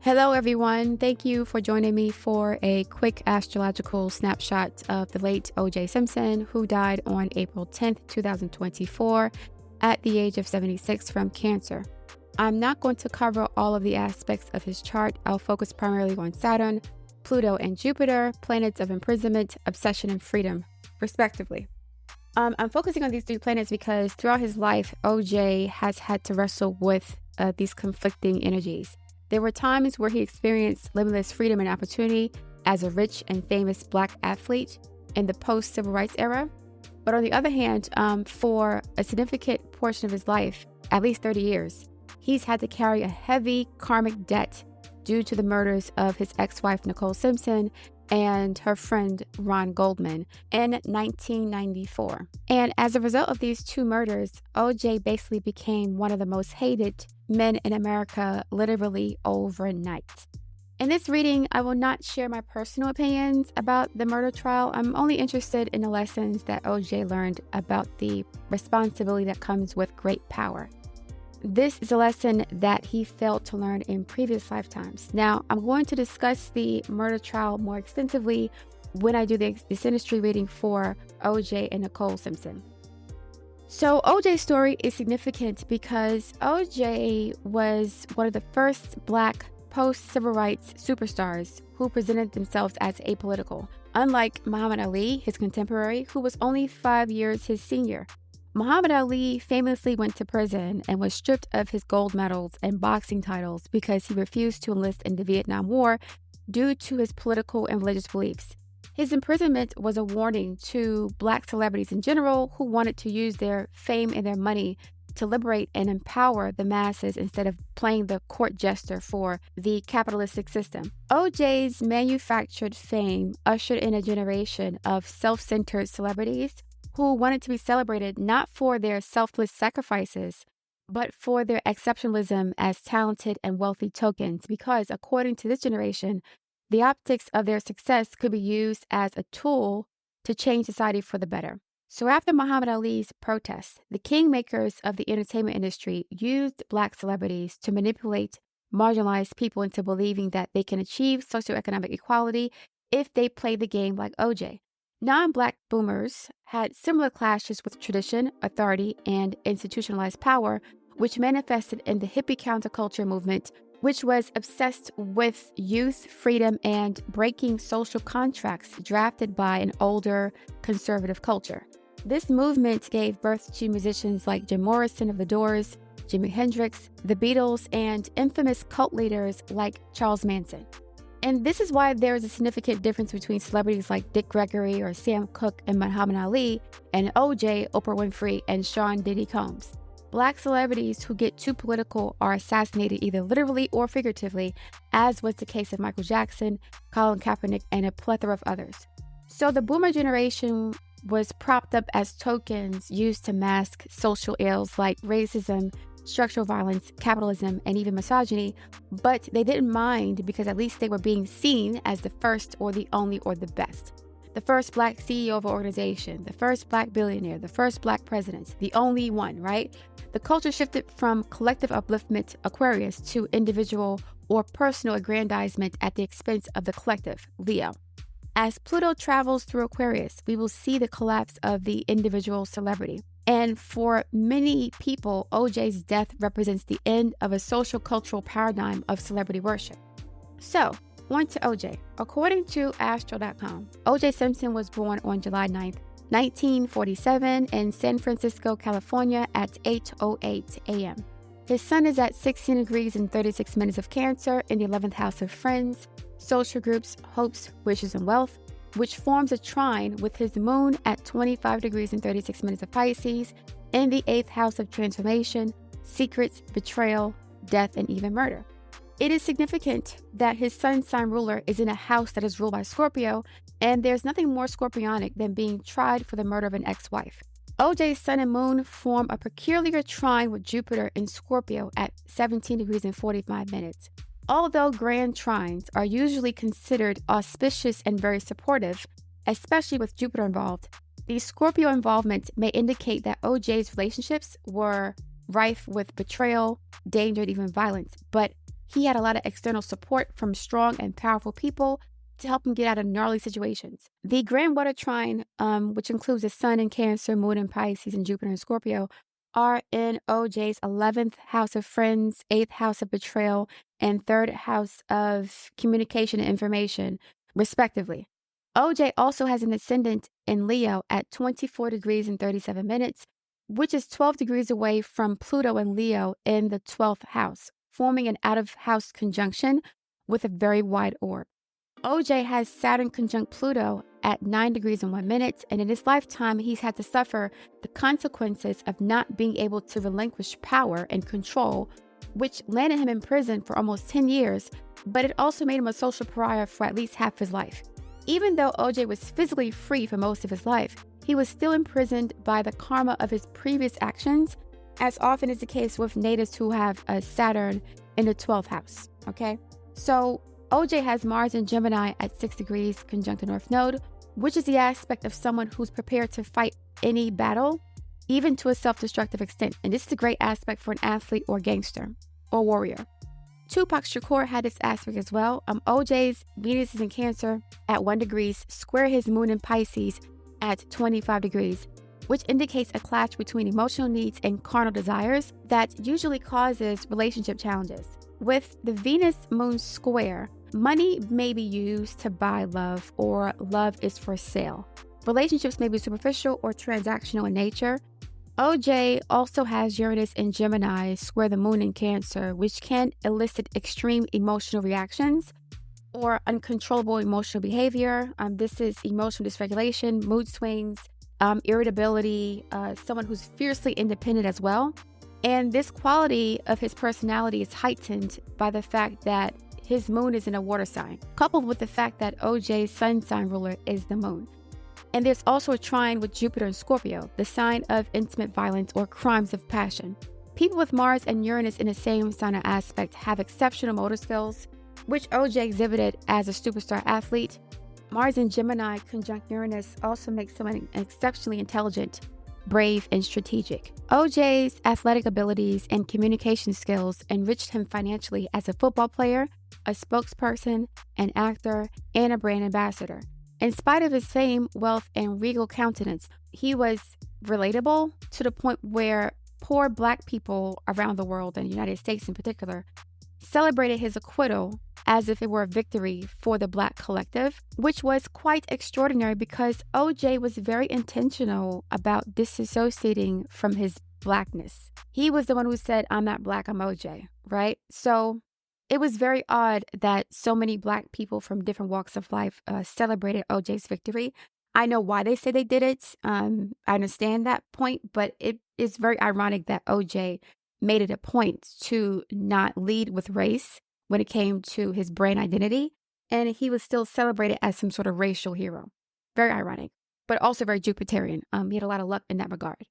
Hello, everyone. Thank you for joining me for a quick astrological snapshot of the late O.J. Simpson, who died on April 10th, 2024, at the age of 76 from cancer. I'm not going to cover all of the aspects of his chart. I'll focus primarily on Saturn, Pluto, and Jupiter, planets of imprisonment, obsession, and freedom, respectively. I'm focusing on these three planets because throughout his life, O.J. has had to wrestle with these conflicting energies. There were times where he experienced limitless freedom and opportunity as a rich and famous Black athlete in the post-civil rights era. But on the other hand, for a significant portion of his life, at least 30 years, he's had to carry a heavy karmic debt due to the murders of his ex-wife, Nicole Simpson, and her friend, Ron Goldman, in 1994. And as a result of these two murders, O.J. basically became one of the most hated men in America literally overnight. In this reading, I will not share my personal opinions about the murder trial. I'm only interested in the lessons that O.J. learned about the responsibility that comes with great power. This is a lesson that he failed to learn in previous lifetimes. Now, I'm going to discuss the murder trial more extensively when I do this industry reading for O.J. and Nicole Simpson. So O.J.'s story is significant because O.J. was one of the first Black post-civil rights superstars who presented themselves as apolitical, unlike Muhammad Ali, his contemporary, who was only 5 years his senior. Muhammad Ali famously went to prison and was stripped of his gold medals and boxing titles because he refused to enlist in the Vietnam War due to his political and religious beliefs. His imprisonment was a warning to Black celebrities in general who wanted to use their fame and their money to liberate and empower the masses instead of playing the court jester for the capitalistic system. O.J.'s manufactured fame ushered in a generation of self-centered celebrities who wanted to be celebrated not for their selfless sacrifices, but for their exceptionalism as talented and wealthy tokens, because according to this generation, the optics of their success could be used as a tool to change society for the better. So after Muhammad Ali's protests, the kingmakers of the entertainment industry used Black celebrities to manipulate marginalized people into believing that they can achieve socioeconomic equality if they play the game like O.J. Non-Black boomers had similar clashes with tradition, authority, and institutionalized power, which manifested in the hippie counterculture movement, which was obsessed with youth, freedom, and breaking social contracts drafted by an older, conservative culture. This movement gave birth to musicians like Jim Morrison of The Doors, Jimi Hendrix, The Beatles, and infamous cult leaders like Charles Manson. And this is why there is a significant difference between celebrities like Dick Gregory or Sam Cooke and Muhammad Ali, and O.J., Oprah Winfrey, and Sean Diddy Combs. Black celebrities who get too political are assassinated either literally or figuratively, as was the case of Michael Jackson, Colin Kaepernick, and a plethora of others. So the boomer generation was propped up as tokens used to mask social ills like racism, structural violence, capitalism, and even misogyny, but they didn't mind because at least they were being seen as the first or the only or the best. The first Black CEO of an organization, the first Black billionaire, the first Black president, the only one, right? The culture shifted from collective upliftment, Aquarius, to individual or personal aggrandizement at the expense of the collective, Leo. As Pluto travels through Aquarius, we will see the collapse of the individual celebrity. And for many people, O.J.'s death represents the end of a social cultural paradigm of celebrity worship. So, on to O.J. According to Astro.com, O.J. Simpson was born on July 9th, 1947 in San Francisco, California at 8:08 a.m. His sun is at 16 degrees and 36 minutes of Cancer in the 11th house of friends, social groups, hopes, wishes, and wealth, which forms a trine with his moon at 25 degrees and 36 minutes of Pisces in the 8th house of transformation, secrets, betrayal, death, and even murder. It is significant that his sun sign ruler is in a house that is ruled by Scorpio, and there's nothing more scorpionic than being tried for the murder of an ex-wife. O.J.'s sun and moon form a peculiar trine with Jupiter in Scorpio at 17 degrees and 45 minutes. Although grand trines are usually considered auspicious and very supportive, especially with Jupiter involved, the Scorpio involvement may indicate that O.J.'s relationships were rife with betrayal, danger, and even violence. But He had a lot of external support from strong and powerful people to help him get out of gnarly situations. The Grand Water Trine, which includes the Sun in Cancer, Moon in Pisces, and Jupiter in Scorpio, are in OJ's 11th house of friends, 8th house of betrayal, and 3rd house of communication and information, respectively. OJ also has an ascendant in Leo at 24 degrees and 37 minutes, which is 12 degrees away from Pluto and Leo in the 12th house, forming an out-of-house conjunction with a very wide orb. OJ has Saturn conjunct Pluto at 9 degrees and 1 minute, and in his lifetime, he's had to suffer the consequences of not being able to relinquish power and control, which landed him in prison for almost 10 years, but it also made him a social pariah for at least half his life. Even though OJ was physically free for most of his life, he was still imprisoned by the karma of his previous actions, as often is the case with natives who have a Saturn in the 12th house, okay? So OJ has Mars in Gemini at 6 degrees conjunct the North Node, which is the aspect of someone who's prepared to fight any battle, even to a self-destructive extent. And this is a great aspect for an athlete or gangster or warrior. Tupac Shakur had this aspect as well. OJ's Venus is in Cancer at 1 degrees, square his Moon in Pisces at 25 degrees, which indicates a clash between emotional needs and carnal desires that usually causes relationship challenges. With the Venus-Moon square, money may be used to buy love, or love is for sale. Relationships may be superficial or transactional in nature. OJ also has Uranus in Gemini, square the Moon in Cancer, which can elicit extreme emotional reactions or uncontrollable emotional behavior. This is emotional dysregulation, mood swings, irritability, someone who's fiercely independent as well. And this quality of his personality is heightened by the fact that his moon is in a water sign, coupled with the fact that OJ's sun sign ruler is the moon. And there's also a trine with Jupiter in Scorpio, the sign of intimate violence or crimes of passion. People with Mars and Uranus in the same sign or aspect have exceptional motor skills, which OJ exhibited as a superstar athlete. Mars in Gemini conjunct Uranus also makes someone exceptionally intelligent, brave, and strategic. OJ's athletic abilities and communication skills enriched him financially as a football player, a spokesperson, an actor, and a brand ambassador. In spite of his fame, wealth, and regal countenance, he was relatable to the point where poor Black people around the world, and the United States in particular, celebrated his acquittal as if it were a victory for the Black collective, which was quite extraordinary because OJ was very intentional about disassociating from his Blackness. He was the one who said, "I'm not Black, I'm OJ," right? So it was very odd that so many Black people from different walks of life celebrated OJ's victory. I know why they say they did it. I understand that point, but it is very ironic that OJ made it a point to not lead with race when it came to his brand identity, and he was still celebrated as some sort of racial hero. Very ironic, but also very Jupiterian. He had a lot of luck in that regard.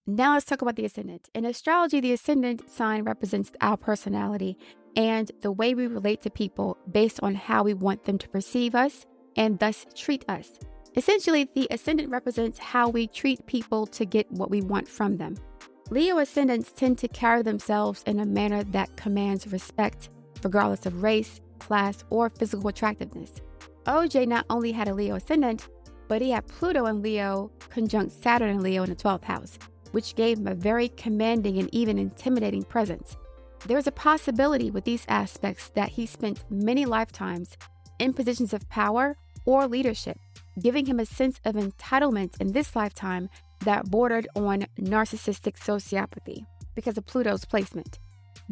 Now let's talk about the ascendant. In astrology, the ascendant sign represents our personality and the way we relate to people based on how we want them to perceive us and thus treat us. Essentially, the ascendant represents how we treat people to get what we want from them. Leo ascendants tend to carry themselves in a manner that commands respect, regardless of race, class, or physical attractiveness. OJ not only had a Leo ascendant, but he had Pluto in Leo conjunct Saturn in Leo in the 12th house, which gave him a very commanding and even intimidating presence. There's a possibility with these aspects that he spent many lifetimes in positions of power or leadership, giving him a sense of entitlement in this lifetime that bordered on narcissistic sociopathy because of Pluto's placement.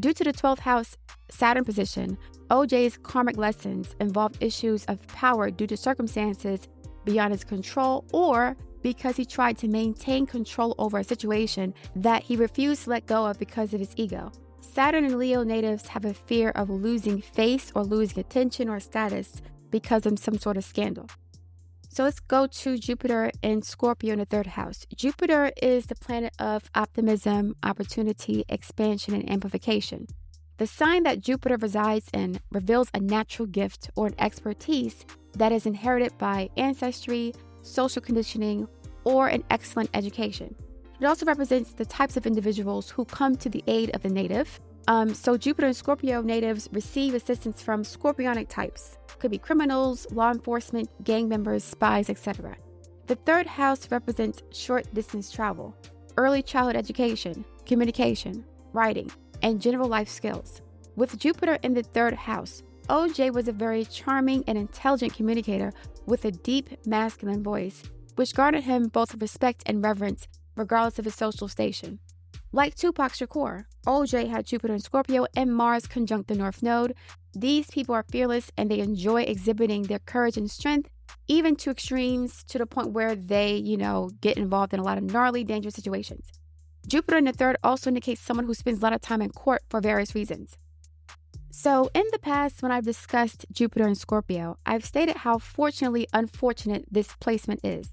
Due to the 12th house Saturn position, OJ's karmic lessons involved issues of power due to circumstances beyond his control or because he tried to maintain control over a situation that he refused to let go of because of his ego. Saturn and Leo natives have a fear of losing face or losing attention or status because of some sort of scandal. So let's go to Jupiter in Scorpio in the 3rd house. Jupiter is the planet of optimism, opportunity, expansion, and amplification. The sign that Jupiter resides in reveals a natural gift or an expertise that is inherited by ancestry, social conditioning, or an excellent education. It also represents the types of individuals who come to the aid of the native, So Jupiter and Scorpio natives receive assistance from scorpionic types. Could be criminals, law enforcement, gang members, spies, etc. The third house represents short distance travel, early childhood education, communication, writing, and general life skills. With Jupiter in the third house, OJ was a very charming and intelligent communicator with a deep masculine voice, which garnered him both respect and reverence regardless of his social station. Like Tupac Shakur, OJ had Jupiter in Scorpio and Mars conjunct the North Node. These people are fearless and they enjoy exhibiting their courage and strength, even to extremes, to the point where they, get involved in a lot of gnarly, dangerous situations. Jupiter in the third also indicates someone who spends a lot of time in court for various reasons. So in the past, when I've discussed Jupiter and Scorpio, I've stated how fortunately unfortunate this placement is.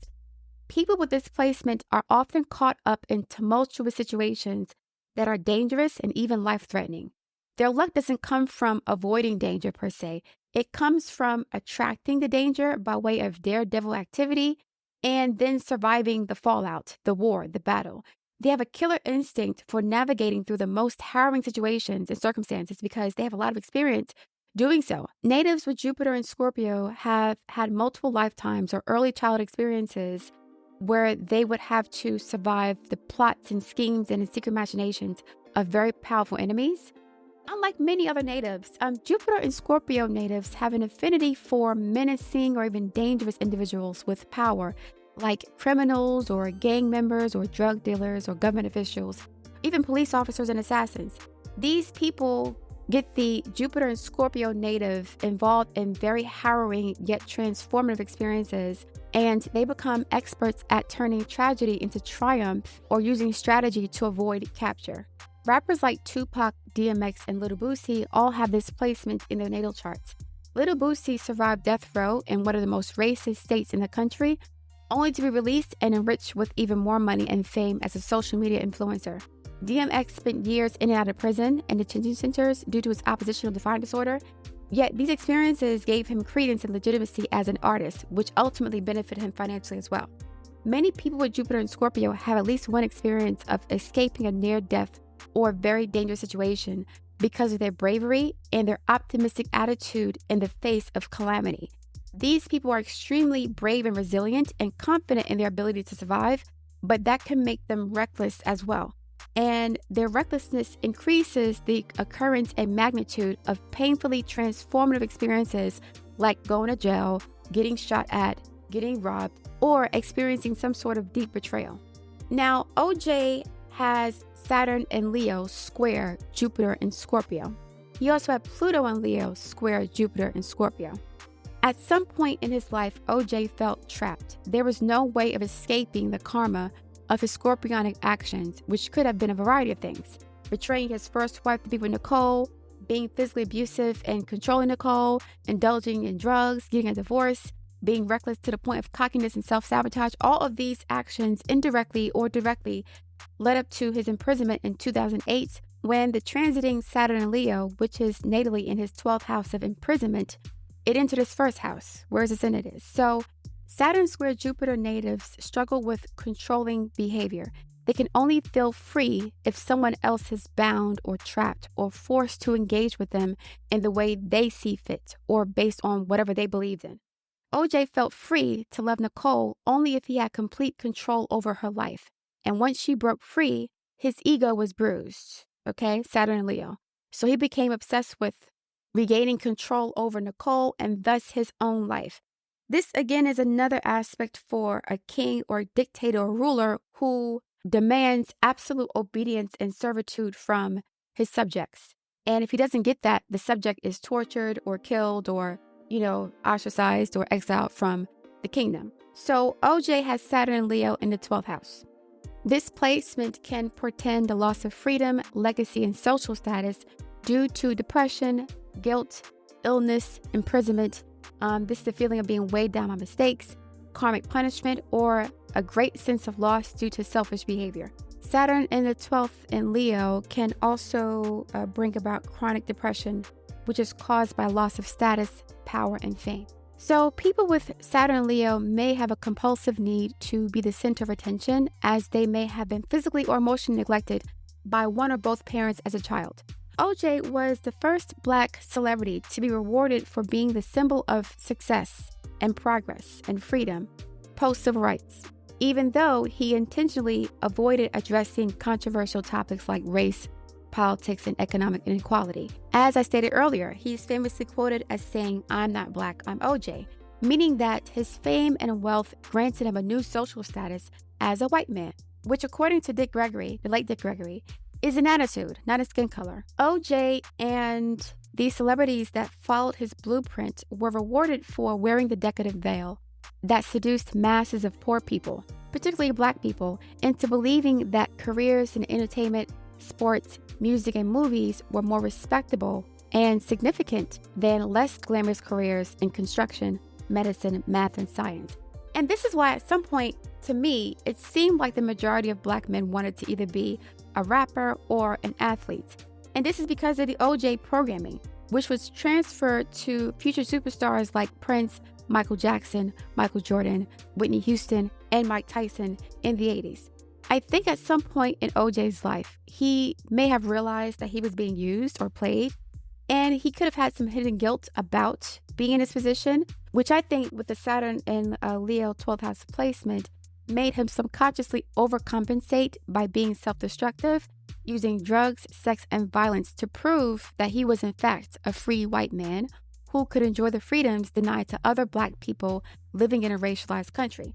People with this placement are often caught up in tumultuous situations that are dangerous and even life-threatening. Their luck doesn't come from avoiding danger per se. It comes from attracting the danger by way of daredevil activity and then surviving the fallout, the war, the battle. They have a killer instinct for navigating through the most harrowing situations and circumstances because they have a lot of experience doing so. Natives with Jupiter and Scorpio have had multiple lifetimes or early childhood experiences where they would have to survive the plots and schemes and secret machinations of very powerful enemies. Unlike many other natives, Jupiter and Scorpio natives have an affinity for menacing or even dangerous individuals with power, like criminals or gang members or drug dealers or government officials, even police officers and assassins. These people get the Jupiter and Scorpio native involved in very harrowing yet transformative experiences, and they become experts at turning tragedy into triumph or using strategy to avoid capture. Rappers like Tupac, DMX, and Lil Boosie all have this placement in their natal charts. Lil Boosie survived death row in one of the most racist states in the country, only to be released and enriched with even more money and fame as a social media influencer. DMX spent years in and out of prison and detention centers due to his oppositional defiant disorder, yet these experiences gave him credence and legitimacy as an artist, which ultimately benefited him financially as well. Many people with Jupiter and Scorpio have at least one experience of escaping a near-death or very dangerous situation because of their bravery and their optimistic attitude in the face of calamity. These people are extremely brave and resilient and confident in their ability to survive, but that can make them reckless as well. And their recklessness increases the occurrence and magnitude of painfully transformative experiences like going to jail, getting shot at, getting robbed, or experiencing some sort of deep betrayal. Now, OJ has Saturn and Leo square Jupiter and Scorpio. He also had Pluto and Leo square Jupiter and Scorpio. At some point in his life, OJ felt trapped. There was no way of escaping the karma of his scorpionic actions, which could have been a variety of things. Betraying his first wife to be with Nicole, being physically abusive and controlling Nicole, indulging in drugs, getting a divorce, being reckless to the point of cockiness and self-sabotage. All of these actions, indirectly or directly, led up to his imprisonment in 2008 when the transiting Saturn and Leo, which is natally in his 12th house of imprisonment, it entered his first house, where his ascendant is. So Saturn square Jupiter natives struggle with controlling behavior. They can only feel free if someone else is bound or trapped or forced to engage with them in the way they see fit or based on whatever they believed in. OJ felt free to love Nicole only if he had complete control over her life. And once she broke free, his ego was bruised. Okay, Saturn and Leo. So he became obsessed with regaining control over Nicole and thus his own life. This again is another aspect for a king or dictator or ruler who demands absolute obedience and servitude from his subjects. And if he doesn't get that, the subject is tortured or killed or, ostracized or exiled from the kingdom. So OJ has Saturn and Leo in the 12th house. This placement can portend a loss of freedom, legacy, and social status due to depression, guilt, illness, imprisonment. This is the feeling of being weighed down by mistakes, karmic punishment, or a great sense of loss due to selfish behavior. Saturn in the 12th in Leo can also bring about chronic depression, which is caused by loss of status, power, and fame. So people with Saturn and Leo may have a compulsive need to be the center of attention, as they may have been physically or emotionally neglected by one or both parents as a child. OJ was the first Black celebrity to be rewarded for being the symbol of success and progress and freedom post-civil rights, even though he intentionally avoided addressing controversial topics like race, politics, and economic inequality. As I stated earlier, he's famously quoted as saying, "I'm not Black, I'm OJ," meaning that his fame and wealth granted him a new social status as a white man, which according to Dick Gregory, the late Dick Gregory, is an attitude, not a skin color. OJ and the celebrities that followed his blueprint were rewarded for wearing the decadent veil that seduced masses of poor people, particularly Black people, into believing that careers in entertainment, sports, music, and movies were more respectable and significant than less glamorous careers in construction, medicine, math, and science. And this is why at some point, to me, it seemed like the majority of Black men wanted to either be a rapper or an athlete. And this is because of the OJ programming, which was transferred to future superstars like Prince, Michael Jackson, Michael Jordan, Whitney Houston, and Mike Tyson in the 80s. I think at some point in OJ's life, he may have realized that he was being used or played, and he could have had some hidden guilt about being in this position, which I think with the Saturn and Leo 12th house placement made him subconsciously overcompensate by being self-destructive, using drugs, sex, and violence to prove that he was in fact a free white man who could enjoy the freedoms denied to other Black people living in a racialized country.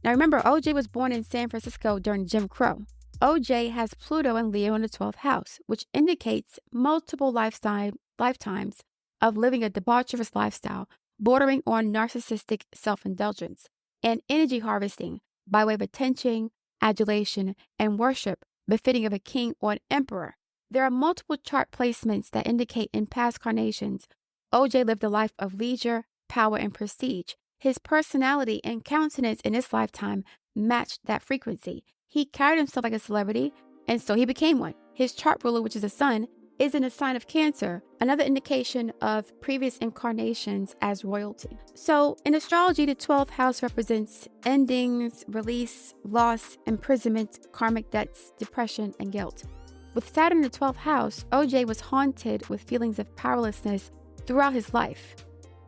Now remember, OJ was born in San Francisco during Jim Crow. OJ has Pluto and Leo in the 12th house, which indicates multiple lifetimes of living a debaucherous lifestyle bordering on narcissistic self-indulgence and energy harvesting by way of attention, adulation, and worship befitting of a king or an emperor. There are multiple chart placements that indicate in past carnations OJ lived a life of leisure, power, and prestige. His personality and countenance in this lifetime matched that frequency. He carried himself like a celebrity, and so he became one. His chart ruler, which is the sun, is in a sign of Cancer, another indication of previous incarnations as royalty. So in astrology, the 12th house represents endings, release, loss, imprisonment, karmic debts, depression, and guilt. With Saturn in the 12th house, OJ was haunted with feelings of powerlessness throughout his life,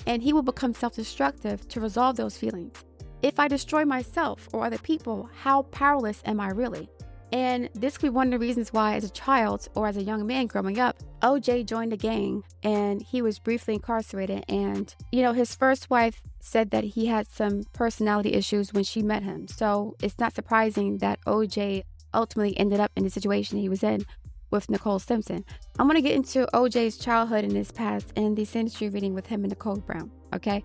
and he will become self-destructive to resolve those feelings. If I destroy myself or other people, how powerless am I really? And this could be one of the reasons why, as a child or as a young man growing up, OJ joined a gang and he was briefly incarcerated. And, his first wife said that he had some personality issues when she met him. So it's not surprising that OJ ultimately ended up in the situation he was in with Nicole Simpson. I'm going to get into OJ's childhood and his past in the synastry reading with him and Nicole Brown, okay?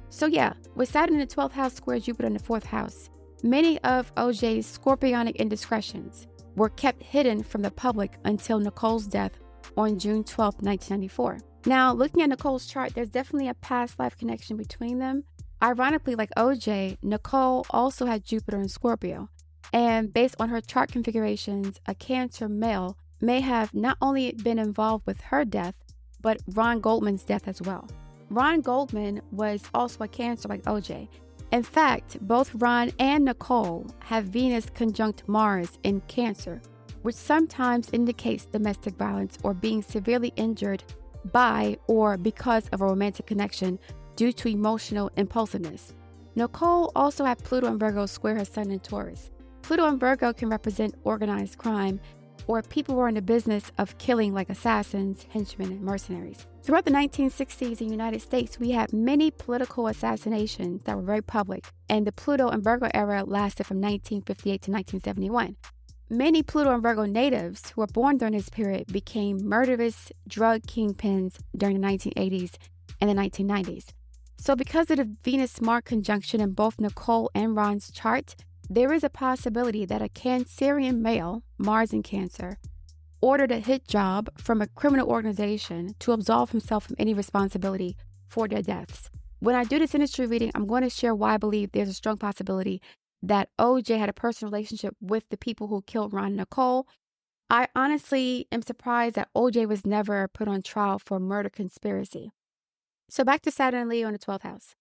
So yeah, with Saturn in the 12th house square Jupiter in the 4th house, many of OJ's scorpionic indiscretions were kept hidden from the public until Nicole's death on June 12, 1994. Now, looking at Nicole's chart, there's definitely a past life connection between them. Ironically, like OJ, Nicole also had Jupiter in Scorpio. And based on her chart configurations, a Cancer male may have not only been involved with her death, but Ron Goldman's death as well. Ron Goldman was also a Cancer like OJ. In fact, both Ron and Nicole have Venus conjunct Mars in Cancer, which sometimes indicates domestic violence or being severely injured by or because of a romantic connection due to emotional impulsiveness. Nicole also had Pluto and Virgo square her sun in Taurus. Pluto and Virgo can represent organized crime or people who are in the business of killing, like assassins, henchmen, and mercenaries. Throughout the 1960s in the United States, we had many political assassinations that were very public, and the Pluto and Virgo era lasted from 1958 to 1971. Many Pluto and Virgo natives who were born during this period became murderous drug kingpins during the 1980s and the 1990s. So because of the Venus-Mars conjunction in both Nicole and Ron's chart, there is a possibility that a Cancerian male, Mars in Cancer, ordered a hit job from a criminal organization to absolve himself from any responsibility for their deaths. When I do this industry reading, I'm going to share why I believe there's a strong possibility that OJ had a personal relationship with the people who killed Ron and Nicole. I honestly am surprised that OJ was never put on trial for murder conspiracy. So back to Saturn and Leo in the 12th house.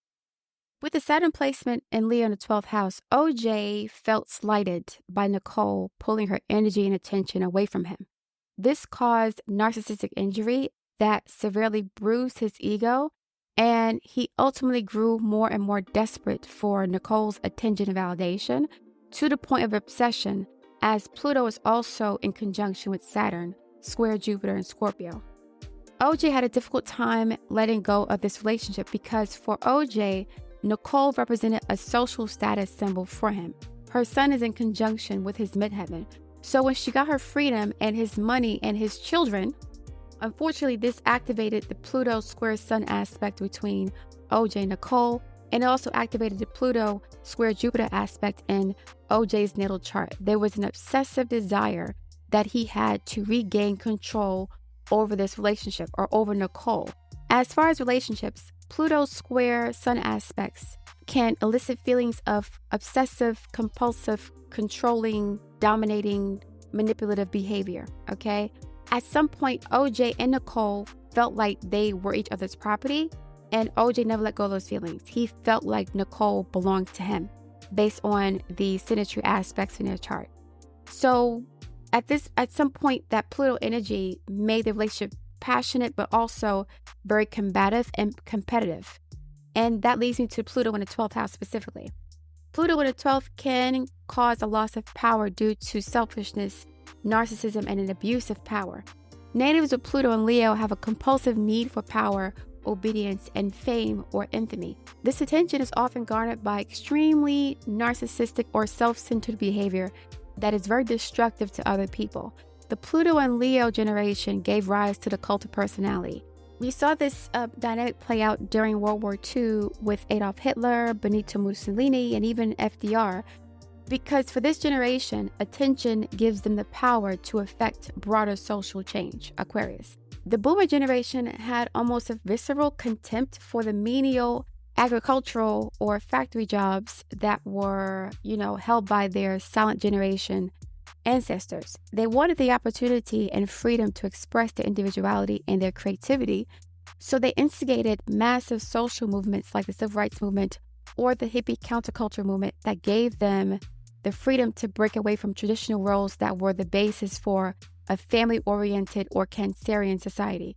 With the Saturn placement in Leo in the 12th house, OJ felt slighted by Nicole pulling her energy and attention away from him. This caused narcissistic injury that severely bruised his ego, and he ultimately grew more and more desperate for Nicole's attention and validation to the point of obsession, as Pluto is also in conjunction with Saturn, square Jupiter and Scorpio. OJ had a difficult time letting go of this relationship because for OJ, Nicole represented a social status symbol for him. Her sun is in conjunction with his midheaven. So when she got her freedom and his money and his children, unfortunately, this activated the Pluto square sun aspect between OJ and Nicole, and it also activated the Pluto square Jupiter aspect in OJ's natal chart. There was an obsessive desire that he had to regain control over this relationship or over Nicole. As far as relationships, Pluto square sun aspects can elicit feelings of obsessive, compulsive, controlling, dominating, manipulative behavior, okay? At some point, OJ and Nicole felt like they were each other's property, and OJ never let go of those feelings. He felt like Nicole belonged to him based on the synastry aspects in their chart. So at some point, that Pluto energy made the relationship passionate, but also very combative and competitive. And that leads me to Pluto in the 12th house specifically. Pluto in the 12th can cause a loss of power due to selfishness, narcissism, and an abuse of power. Natives of Pluto and Leo have a compulsive need for power, obedience, and fame or infamy. This attention is often garnered by extremely narcissistic or self-centered behavior that is very destructive to other people. The Pluto and Leo generation gave rise to the cult of personality. We saw this dynamic play out during World War II with Adolf Hitler, Benito Mussolini, and even FDR, because for this generation, attention gives them the power to affect broader social change. Aquarius. The Boomer generation had almost a visceral contempt for the menial agricultural or factory jobs that were, held by their silent generation ancestors. They wanted the opportunity and freedom to express their individuality and their creativity, so they instigated massive social movements like the Civil Rights Movement or the hippie counterculture movement that gave them the freedom to break away from traditional roles that were the basis for a family-oriented or Cancerian society.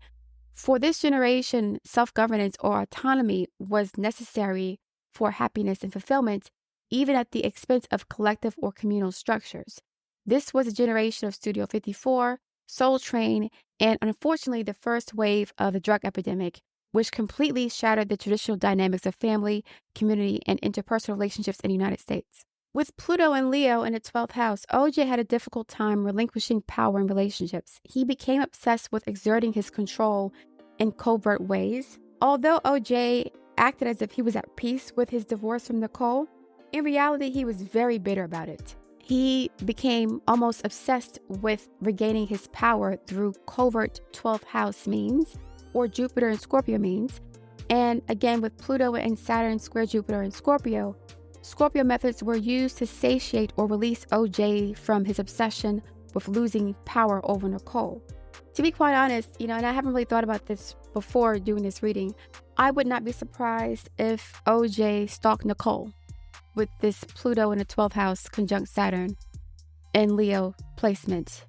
For this generation, self-governance or autonomy was necessary for happiness and fulfillment, even at the expense of collective or communal structures. This was a generation of Studio 54, Soul Train, and unfortunately the first wave of the drug epidemic, which completely shattered the traditional dynamics of family, community, and interpersonal relationships in the United States. With Pluto and Leo in the 12th house, OJ had a difficult time relinquishing power in relationships. He became obsessed with exerting his control in covert ways. Although OJ acted as if he was at peace with his divorce from Nicole, in reality, he was very bitter about it. He became almost obsessed with regaining his power through covert 12th house means, or Jupiter and Scorpio means. And again, with Pluto and Saturn square Jupiter and Scorpio methods were used to satiate or release OJ from his obsession with losing power over Nicole. To be quite honest, and I haven't really thought about this before doing this reading, I would not be surprised if OJ stalked Nicole with this Pluto in the 12th house conjunct Saturn and Leo placement.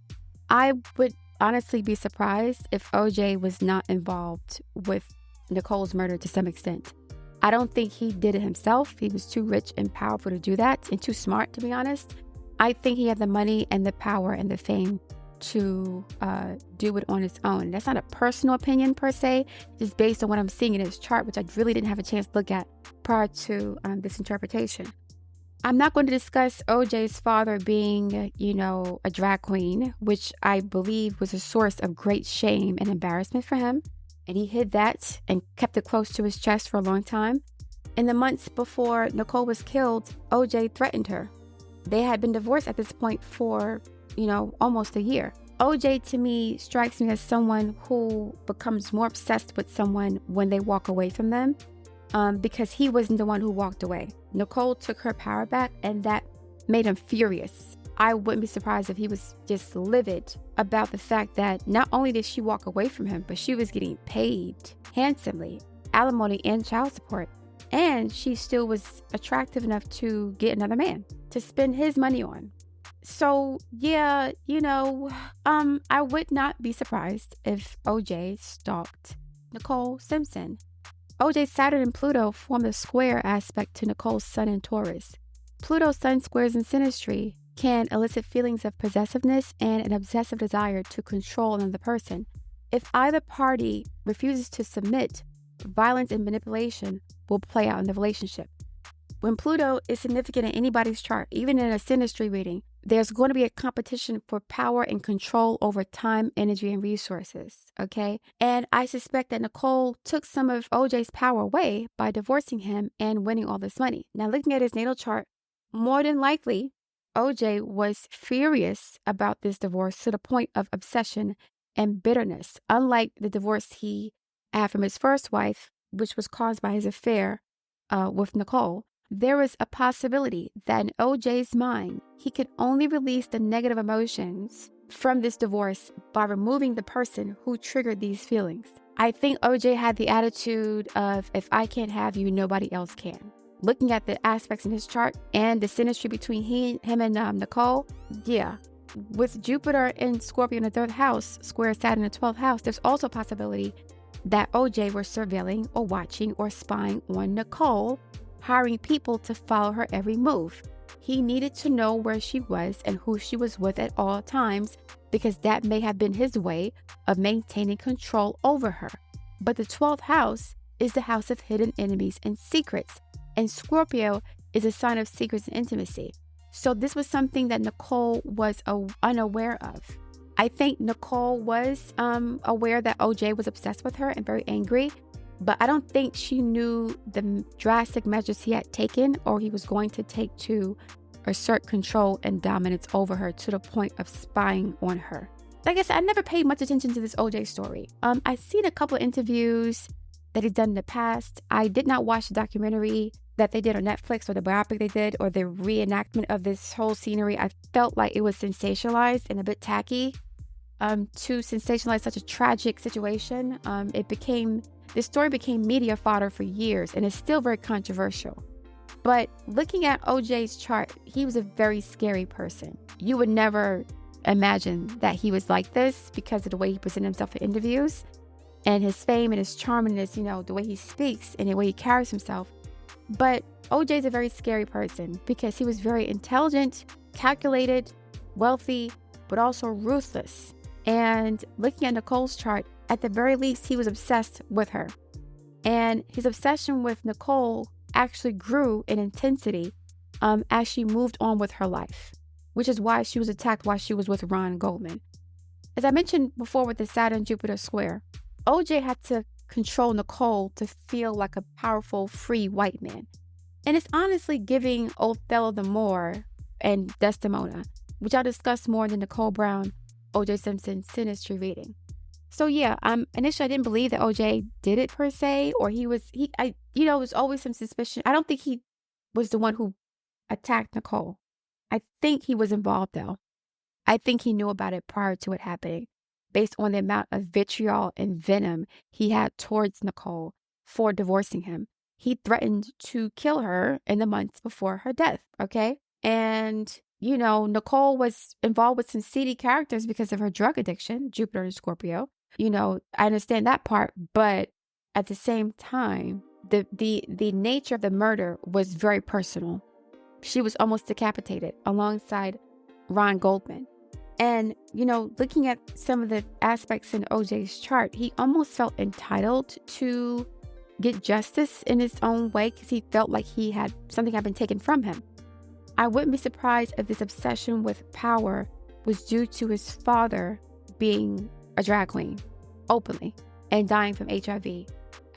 I would honestly be surprised if OJ was not involved with Nicole's murder to some extent. I don't think he did it himself. He was too rich and powerful to do that, and too smart, to be honest. I think he had the money and the power and the fame to do it on his own. That's not a personal opinion per se, just based on what I'm seeing in his chart, which I really didn't have a chance to look at prior to this interpretation. I'm not going to discuss OJ's father being, a drag queen, which I believe was a source of great shame and embarrassment for him. And he hid that and kept it close to his chest for a long time. In the months before Nicole was killed, OJ threatened her. They had been divorced at this point for, almost a year. OJ to me strikes me as someone who becomes more obsessed with someone when they walk away from them, because he wasn't the one who walked away. Nicole took her power back, and that made him furious. I wouldn't be surprised if he was just livid about the fact that not only did she walk away from him, but she was getting paid handsomely, alimony and child support. And she still was attractive enough to get another man to spend his money on. So yeah, I would not be surprised if OJ stalked Nicole Simpson. OJ's Saturn and Pluto form a square aspect to Nicole's Sun in Taurus. Pluto's Sun squares in synastry can elicit feelings of possessiveness and an obsessive desire to control another person. If either party refuses to submit, violence and manipulation will play out in the relationship. When Pluto is significant in anybody's chart, even in a synastry reading, there's going to be a competition for power and control over time, energy, and resources, okay? And I suspect that Nicole took some of OJ's power away by divorcing him and winning all this money. Now, looking at his natal chart, more than likely, OJ was furious about this divorce to the point of obsession and bitterness, unlike the divorce he had from his first wife, which was caused by his affair with Nicole. There is a possibility that in OJ's mind, he could only release the negative emotions from this divorce by removing the person who triggered these feelings. I think OJ had the attitude of, if I can't have you, nobody else can. Looking at the aspects in his chart and the synastry between him and Nicole, yeah. With Jupiter in Scorpio in the 3rd house, square Saturn in the 12th house, there's also a possibility that OJ were surveilling or watching or spying on Nicole, hiring people to follow her every move. He needed to know where she was and who she was with at all times, because that may have been his way of maintaining control over her. But the 12th house is the house of hidden enemies and secrets, and Scorpio is a sign of secrets and intimacy. So this was something that Nicole was unaware of. I think Nicole was aware that OJ was obsessed with her and very angry, but I don't think she knew the drastic measures he had taken or he was going to take to assert control and dominance over her to the point of spying on her. Like I said, I never paid much attention to this OJ story. I've seen a couple of interviews that he's done in the past. I did not watch the documentary that they did on Netflix or the biopic they did or the reenactment of this whole scenery. I felt like it was sensationalized and a bit tacky to sensationalize such a tragic situation. This story became media fodder for years and is still very controversial. But looking at OJ's chart, he was a very scary person. You would never imagine that he was like this because of the way he presented himself in interviews and his fame and his charm and his, the way he speaks and the way he carries himself. But OJ is a very scary person because he was very intelligent, calculated, wealthy, but also ruthless. And looking at Nicole's chart, at the very least, he was obsessed with her. And his obsession with Nicole actually grew in intensity as she moved on with her life, which is why she was attacked while she was with Ron Goldman. As I mentioned before with the Saturn-Jupiter square, OJ had to control Nicole to feel like a powerful, free white man. And it's honestly giving Othello the Moor and Desdemona, which I'll discuss more in the Nicole Brown, OJ Simpson synastry reading. So yeah, initially I didn't believe that OJ did it per se, or it was always some suspicion. I don't think he was the one who attacked Nicole. I think he was involved though. I think he knew about it prior to it happening, based on the amount of vitriol and venom he had towards Nicole for divorcing him. He threatened to kill her in the months before her death, okay? And Nicole was involved with some seedy characters because of her drug addiction, Jupiter and Scorpio. I understand that part, but at the same time, the nature of the murder was very personal. She was almost decapitated alongside Ron Goldman. And, looking at some of the aspects in OJ's chart, he almost felt entitled to get justice in his own way because he felt like something had been taken from him. I wouldn't be surprised if this obsession with power was due to his father being a drag queen openly and dying from HIV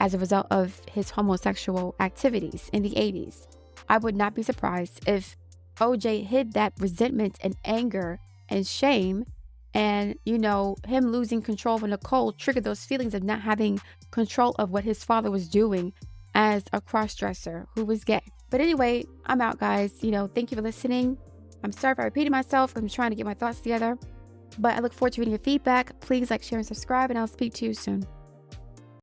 as a result of his homosexual activities in the 80s. I would not be surprised if OJ hid that resentment and anger and shame, and him losing control of Nicole triggered those feelings of not having control of what his father was doing as a cross-dresser who was gay. But anyway, I'm out, guys. Thank you for listening. I'm sorry if I repeated myself. I'm trying to get my thoughts together, but I look forward to reading your feedback. Please like, share, and subscribe, and I'll speak to you soon.